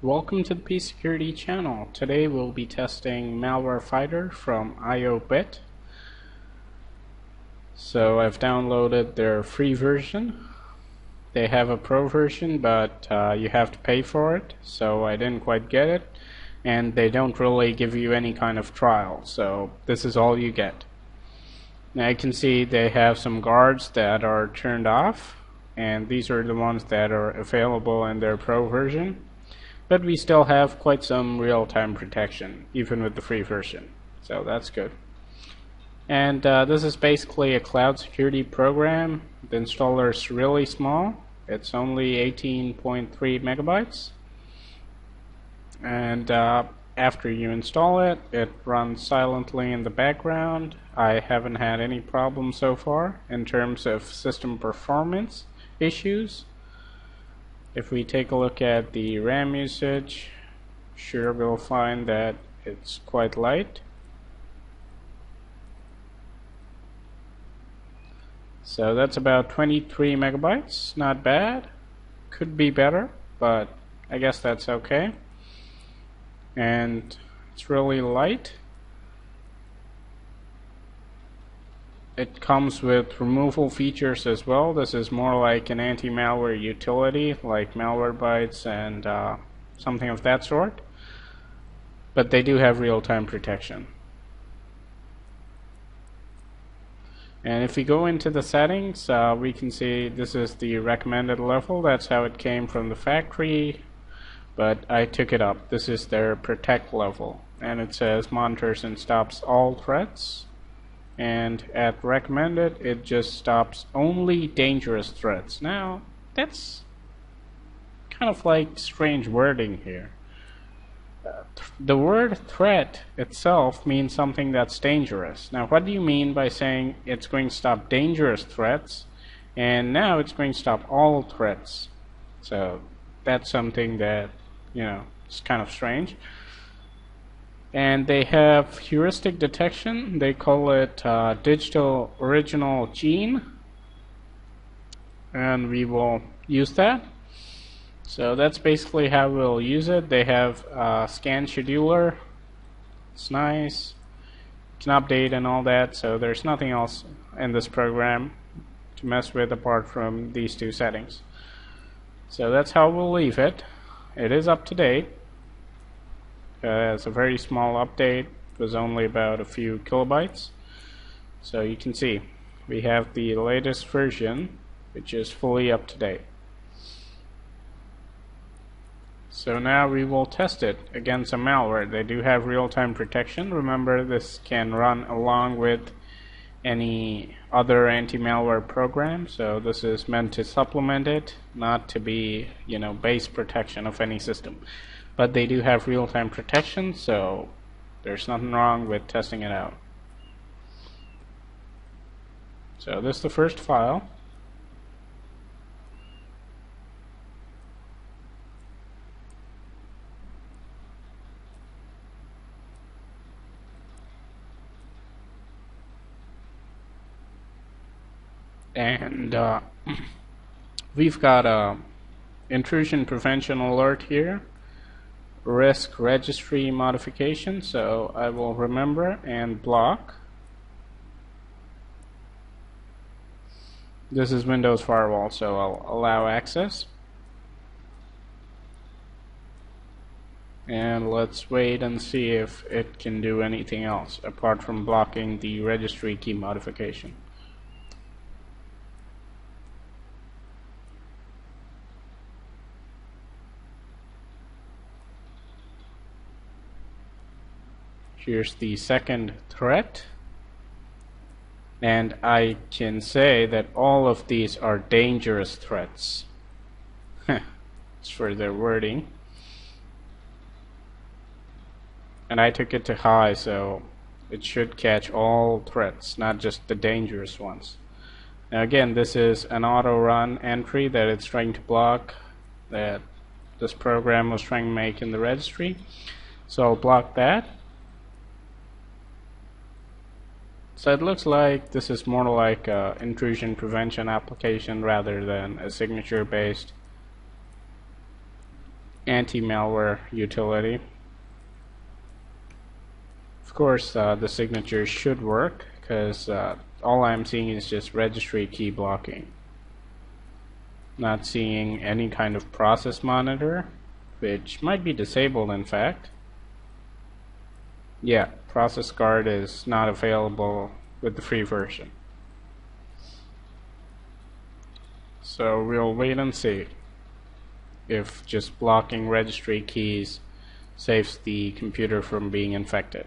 Welcome to the P-Security channel. Today we'll be testing Malware Fighter from IOBit. So I've downloaded their free version. They have a pro version, but you have to pay for it, so I didn't quite get it. And they don't really give you any kind of trial, so this is all you get. Now you can see they have some guards that are turned off, and these are the ones that are available in their pro version. But we still have quite some real-time protection, even with the free version. So that's good. And this is basically a cloud security program. The installer is really small. It's only 18.3 megabytes. And after you install it, it runs silently in the background. I haven't had any problems so far in terms of system performance issues. If we take a look at the RAM usage, sure we'll find that it's quite light. So that's about 23 megabytes, not bad. Could be better, but I guess that's okay. And it's really light. It comes with removal features as well. This is more like an anti-malware utility, like Malwarebytes and something of that sort. But they do have real-time protection. And if we go into the settings, we can see this is the recommended level. That's how it came from the factory, but I took it up. This is their protect level, and it says monitors and stops all threats. And at recommended, it just stops only dangerous threats. Now, that's kind of like strange wording here. The word threat itself means something that's dangerous. Now, what do you mean by saying it's going to stop dangerous threats, and now it's going to stop all threats? So that's something that, is kind of strange. And they have heuristic detection. They call it digital original gene, and we will use that. So that's basically how we'll use it. They have scan scheduler. It's nice. You can update and all that. So there's nothing else in this program to mess with apart from these two settings. So that's how we'll leave it. It is up to date. It's a very small update. It was only about a few kilobytes. So you can see we have the latest version, which is fully up to date. So now we will test it against some malware. They do have real-time protection. Remember, this can run along with any other anti-malware program. So this is meant to supplement it, not to be, base protection of any system. But they do have real-time protection, so there's nothing wrong with testing it out. So this is the first file. And we've got a intrusion prevention alert here. Risk registry modification, so I will remember and block. This is Windows Firewall, so I'll allow access. And let's wait and see if it can do anything else apart from blocking the registry key modification. Here's the second threat, and I can say that all of these are dangerous threats. It's for their wording. And I took it to high, so it should catch all threats, not just the dangerous ones. Now again, this is an auto-run entry that it's trying to block, that this program was trying to make in the registry. So I'll block that. So it looks like this is more like an intrusion prevention application rather than a signature-based anti-malware utility. Of course, the signature should work because all I'm seeing is just registry key blocking. Not seeing any kind of process monitor, which might be disabled in fact. Yeah, process guard is not available with the free version. So we'll wait and see if just blocking registry keys saves the computer from being infected.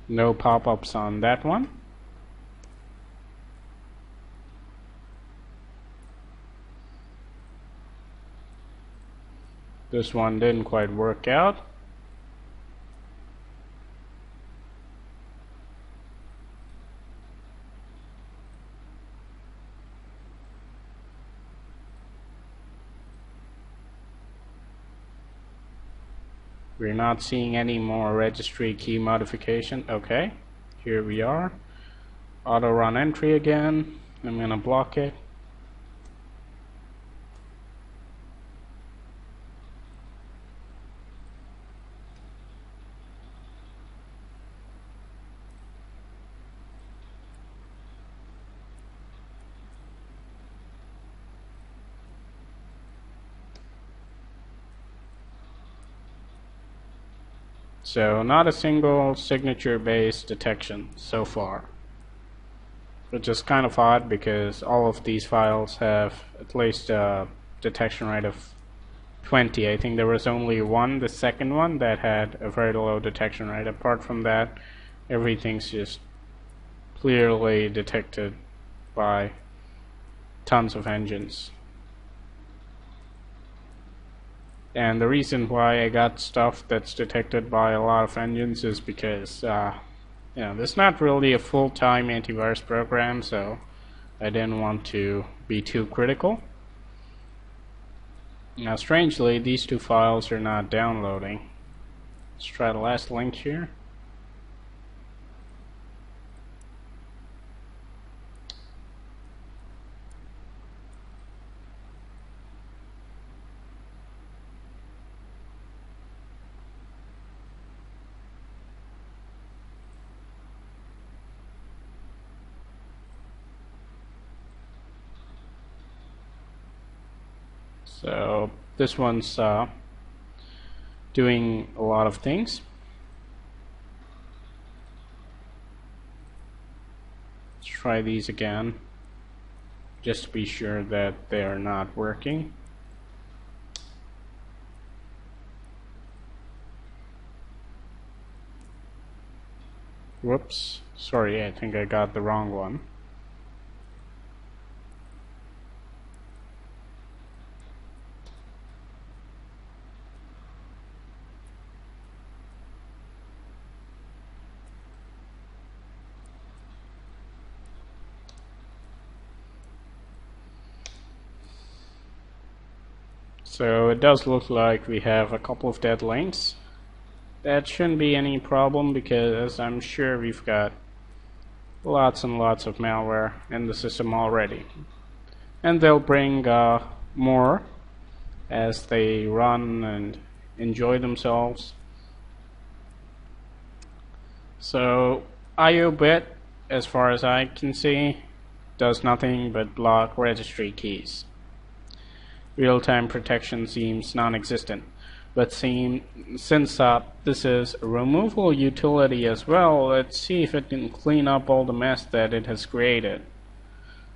No pop-ups on that one. This one didn't quite work out. We're not seeing any more registry key modification. Okay, here we are. Auto run entry again. I'm gonna block it. So not a single signature-based detection so far, which is kind of odd because all of these files have at least a detection rate of 20. I think there was only one, the second one, that had a very low detection rate. Apart from that, everything's just clearly detected by tons of engines. And the reason why I got stuff that's detected by a lot of engines is because there's not really a full-time antivirus program, so I didn't want to be too critical. Now strangely, these two files are not downloading. Let's try the last link here. So this one's doing a lot of things. Let's try these again, just to be sure that they are not working. Whoops, sorry, I think I got the wrong one. So it does look like we have a couple of dead links. That shouldn't be any problem because I'm sure we've got lots and lots of malware in the system already. And they'll bring more as they run and enjoy themselves. So IOBit, as far as I can see, does nothing but block registry keys. Real-time protection seems non-existent, but since this is a removal utility as well, let's see if it can clean up all the mess that it has created.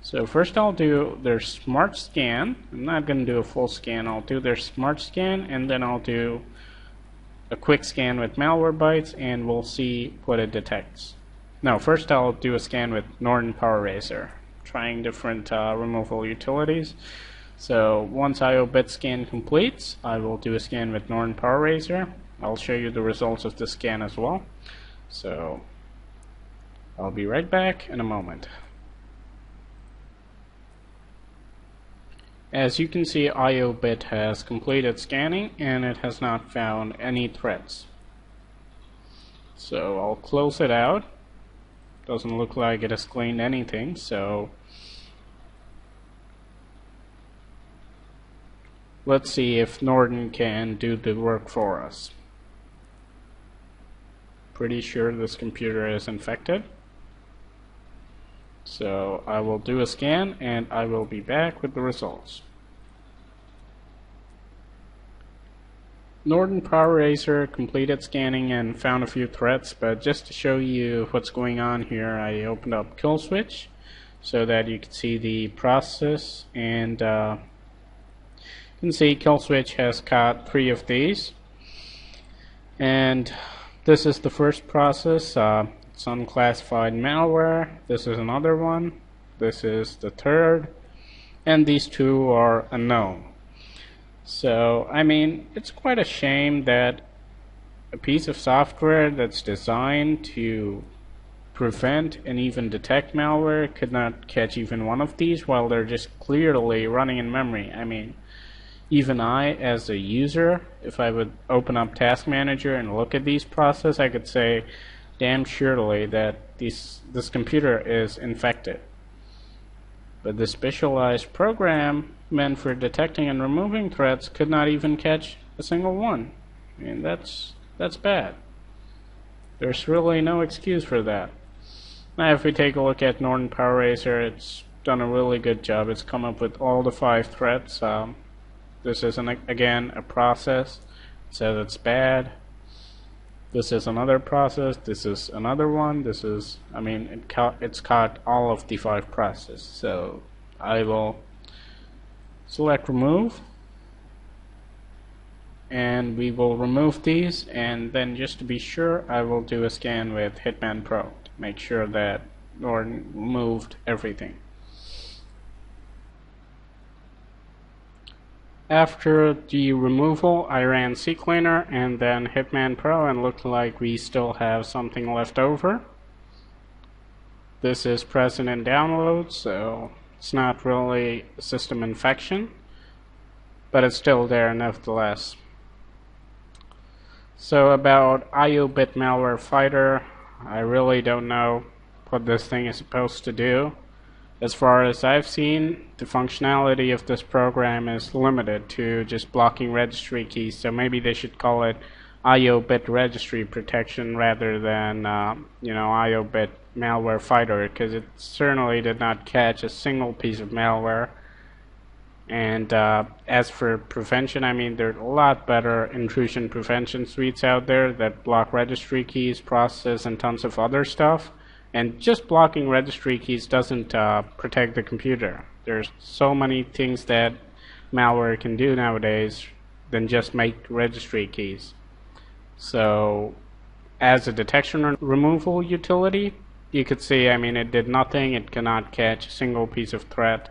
So first I'll do their smart scan. I'm not going to do a full scan. I'll do their smart scan, and then I'll do a quick scan with Malwarebytes, and we'll see what it detects. No, first I'll do a scan with Norton PowerRaiser, trying different removal utilities. So once IOBit scan completes, I will do a scan with Norton PowerRaiser. I'll show you the results of the scan as well. So I'll be right back in a moment. As you can see, IOBit has completed scanning and it has not found any threats. So I'll close it out. Doesn't look like it has cleaned anything, so let's see if Norton can do the work for us. Pretty sure this computer is infected. So I will do a scan and I will be back with the results. Norton Power Racer completed scanning and found a few threats, but just to show you what's going on here, I opened up Kill Switch so that you can see the process, and you can see Kill Switch has caught 3 of these, and this is the first process. It's unclassified malware. This is another one. This is the third, and these 2 are unknown. So, I mean, it's quite a shame that a piece of software that's designed to prevent and even detect malware could not catch even one of these while they're just clearly running in memory. I mean, even I, as a user, if I would open up Task Manager and look at these processes, I could say damn surely that this computer is infected. But this specialized program meant for detecting and removing threats could not even catch a single one. I mean, that's bad. There's really no excuse for that. Now if we take a look at Norton Power Racer, it's done a really good job. It's come up with all the 5 threats. This is again a process. It says it's bad. This is another process. This is another one. This is, I mean, it's caught all of the 5 processes. So I will select remove, and we will remove these, and then just to be sure, I will do a scan with Hitman Pro to make sure that Norton removed everything. After the removal, I ran CCleaner and then Hitman Pro, and looked like we still have something left over. This is present in download, so it's not really a system infection, but it's still there nevertheless. So about IOBit Malware Fighter, I really don't know what this thing is supposed to do. As far as I've seen, the functionality of this program is limited to just blocking registry keys, so maybe they should call it IOBit Registry Protection rather than IOBit Malware Fighter, because it certainly did not catch a single piece of malware. And as for prevention, I mean, there are a lot better intrusion prevention suites out there that block registry keys, processes, and tons of other stuff. And just blocking registry keys doesn't protect the computer. There's so many things that malware can do nowadays than just make registry keys. So as a detection and removal utility, you could see, I mean, it did nothing. It cannot catch a single piece of threat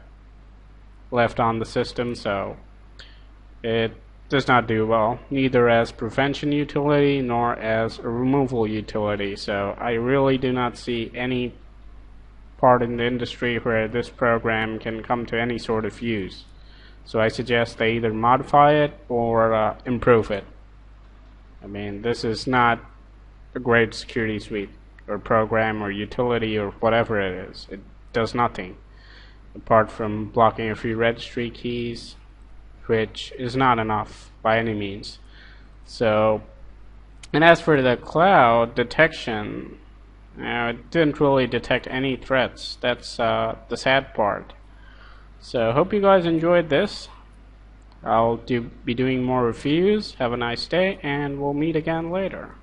left on the system, so it does not do well, neither as prevention utility nor as a removal utility. So I really do not see any part in the industry where this program can come to any sort of use. So I suggest they either modify it or improve it. I mean, this is not a great security suite or program or utility or whatever it is. It does nothing apart from blocking a few registry keys, which is not enough by any means. So, and as for the cloud detection, it didn't really detect any threats. That's the sad part. So hope you guys enjoyed this. I'll be doing more reviews. Have a nice day, and we'll meet again later.